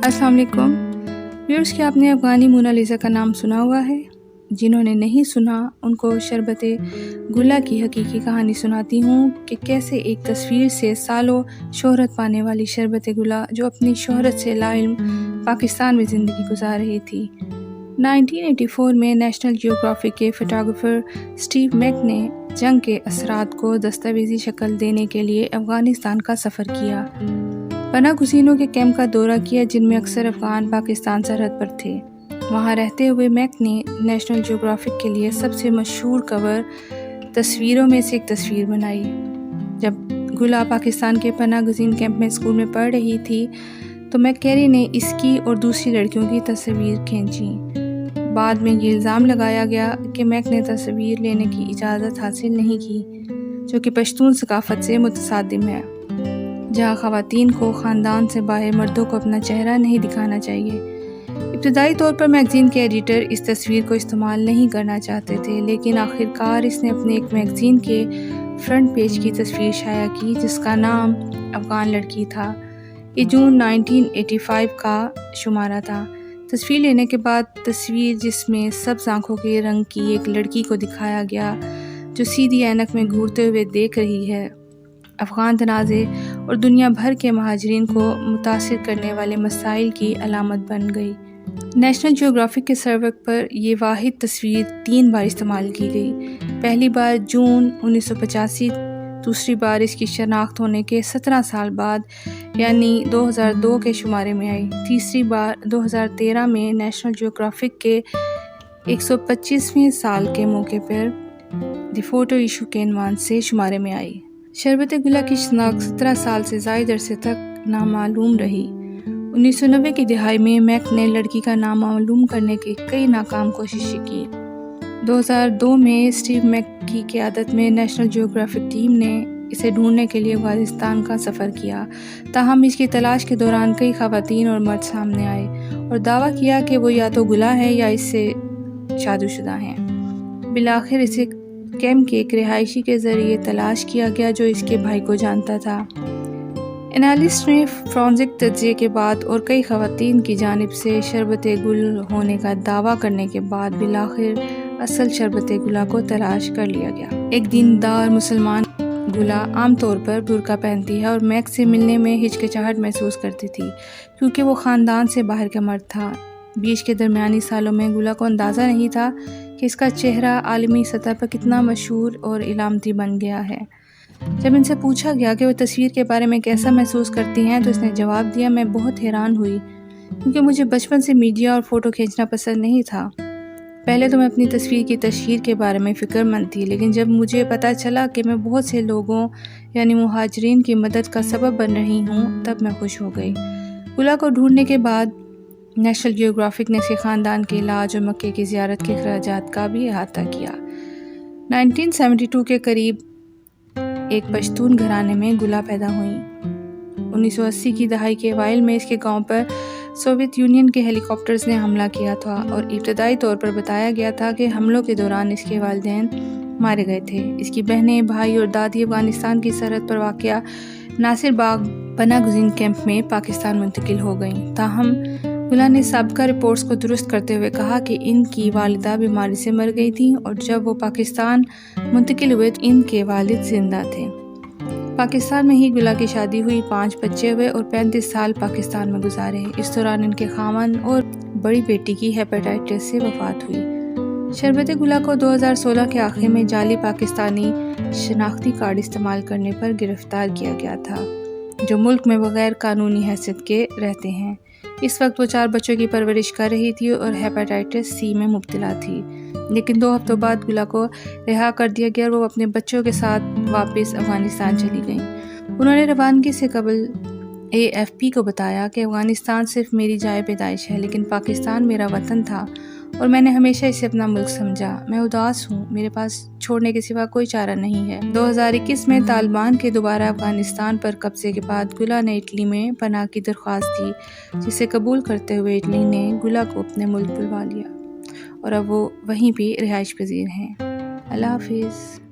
अस्सलाम वालेकुम व्यूअर्स, क्या आपने अफ़गानी मोनालिसा का नाम सुना हुआ है? जिन्होंने नहीं सुना उनको शरबत गुला की हकीकी कहानी सुनाती हूँ कि कैसे एक तस्वीर से सालों शोहरत पाने वाली शरबत गुला, जो अपनी शोहरत से लाइल्म पाकिस्तान में ज़िंदगी गुजार रही थी। 1984 में नेशनल जियोग्राफिक के फोटोग्राफर स्टीव मैक ने जंग के असरात को दस्तावेजी शक्ल देने के लिए अफ़गानिस्तान का सफ़र किया। पनाह गुज़ीनों के कैंप का दौरा किया जिनमें अक्सर अफ़गान पाकिस्तान सरहद पर थे। वहाँ रहते हुए मैक ने नेशनल जियोग्राफिक के लिए सबसे मशहूर कवर तस्वीरों में से एक तस्वीर बनाई। जब गुला पाकिस्तान के पनाह गुज़ीन कैंप में स्कूल में पढ़ रही थी तो मैककेरी ने इसकी और दूसरी लड़कियों की तस्वीर खींची। बाद में ये इल्ज़ाम लगाया गया कि मैक ने तस्वीर लेने की इजाज़त हासिल नहीं की, जो कि पश्तून सकाफ़त से मुतसादिम है, जहाँ ख़वातीन को ख़ानदान से बाहर मर्दों को अपना चेहरा नहीं दिखाना चाहिए। इब्तदाई तौर पर मैगज़ीन के एडिटर इस तस्वीर को इस्तेमाल नहीं करना चाहते थे, लेकिन आखिरकार इसने अपने एक मैगज़ीन के फ्रंट पेज की तस्वीर शाया की जिसका नाम अफ़गान लड़की था। ये जून 1985 का शुमारा था। तस्वीर लेने के बाद तस्वीर जिसमें सब्ज़ आँखों के रंग की एक लड़की को दिखाया गया जो सीधी ऐनक में घूरते हुए देख रही है, अफ़गान तनाज़े और दुनिया भर के महाजरीन को मुतासिर करने वाले मसाइल की अलामत बन गई। नेशनल जियोग्राफिक के सर्वर पर यह वाहिद तस्वीर 3 बार इस्तेमाल की गई। पहली बार जून 1985, दूसरी बार इसकी शनाख्त होने के 17 साल बाद यानी 2002 के शुमारे में आई। तीसरी बार 2013 में नेशनल जियोग्राफिक के 125वें साल के मौके पर द फोटो इशू के इनवान से शुमारे में आई। शरबत गुला की शनाख्त 17 साल से ज़ायद अरसे तक नामालूम रही। 1990 की दिहाई में मैक ने लड़की का नाम मालूम करने की कई नाकाम कोशिशें की। 2002 में स्टीव मैक की क़यादत में नेशनल जियोग्राफिक टीम ने इसे ढूंढने के लिए अफ़गानिस्तान का सफ़र किया। ताहम इसकी तलाश के दौरान कई ख़वातीन और मर्द सामने आए और दावा किया कि वो या तो गुला है या इससे शादीशुदा हैं। बिलाखिर इसे कैंप के एक रिहायशी के ज़रिए तलाश किया गया जो इसके भाई को जानता था। एनालिस्ट ने फॉरेंसिक तज्ज़िये के बाद और कई ख़वातीन की जानिब से शरबत गुल होने का दावा करने के बाद बिलाखिर असल शरबत गुला को तलाश कर लिया गया। एक दीनदार मुसलमान गुला आम तौर पर बुर्का पहनती है और मैक से मिलने में हिचकिचाहट महसूस करती थी क्योंकि वो ख़ानदान से बाहर का मर्द था। 20 के दरमियानी सालों में गुला को अंदाज़ा नहीं था कि इसका चेहरा आलमी सतह पर कितना मशहूर और इलामती बन गया है। जब इनसे पूछा गया कि वो तस्वीर के बारे में कैसा महसूस करती हैं तो इसने जवाब दिया, मैं बहुत हैरान हुई क्योंकि मुझे बचपन से मीडिया और फ़ोटो खींचना पसंद नहीं था। पहले तो मैं अपनी तस्वीर की तशहीर के बारे में फ़िक्रमंद थी, लेकिन जब मुझे पता चला कि मैं बहुत से लोगों यानी मुहाजिरीन की मदद का सबब बन रही हूँ तब मैं खुश हो गई। गुला को ढूंढने के बाद नेशनल जियोग्राफिक ने इसके ख़ानदान के इलाज और मक्के की ज़ियारत के अखराजात का भी अहाता किया। 1972 के करीब एक पश्तून घराने में गुला पैदा हुई। 1980 की दहाई के अवाइल में इसके गांव पर सोवियत यूनियन के हेलीकॉप्टर्स ने हमला किया था और इब्तदाई तौर पर बताया गया था कि हमलों के दौरान इसके वालिदैन मारे गए थे। इसकी बहनें, भाई और दादी अफ़गानिस्तान की सरहद पर वाक़या नासिर बाग पनाह गुज़ीन कैंप में पाकिस्तान मुंतकिल हो गईं। ताहम गुला ने साबिका रिपोर्ट्स को दुरुस्त करते हुए कहा कि इनकी वालिदा बीमारी से मर गई थी और जब वो पाकिस्तान मुंतकिल हुए तो इनके वालिद जिंदा थे। पाकिस्तान में ही गुला की शादी हुई, 5 बच्चे हुए और 35 साल पाकिस्तान में गुजारे। इस दौरान इनके खामन और बड़ी बेटी की हेपेटाइटिस से वफात हुई। शरबत गुला को 2016 के आखिर में जाली पाकिस्तानी शनाख्ती कार्ड इस्तेमाल करने पर गिरफ्तार किया गया था, जो मुल्क में बगैर कानूनी हैसियत के रहते हैं। इस वक्त वो 4 बच्चों की परवरिश कर रही थी और हेपेटाइटिस सी में मुब्तला थी, लेकिन 2 हफ्तों बाद गुला को रिहा कर दिया गया और वो अपने बच्चों के साथ वापस अफ़गानिस्तान चली गईं। उन्होंने रवानगी से कबल AFP को बताया कि अफ़गानिस्तान सिर्फ मेरी जाए पैदाइश है, लेकिन पाकिस्तान मेरा वतन था और मैंने हमेशा इसे अपना मुल्क समझा। मैं उदास हूँ, मेरे पास छोड़ने के सिवा कोई चारा नहीं है। 2021 में तालिबान के दोबारा अफ़गानिस्तान पर कब्जे के बाद गुला ने इटली में पनाह की दरख्वास्त दी, जिसे कबूल करते हुए इटली ने गुला को अपने मुल्क बुलवा लिया और अब वो वहीं पे रिहाइश पजीर हैं। अल्लाह हाफिज़।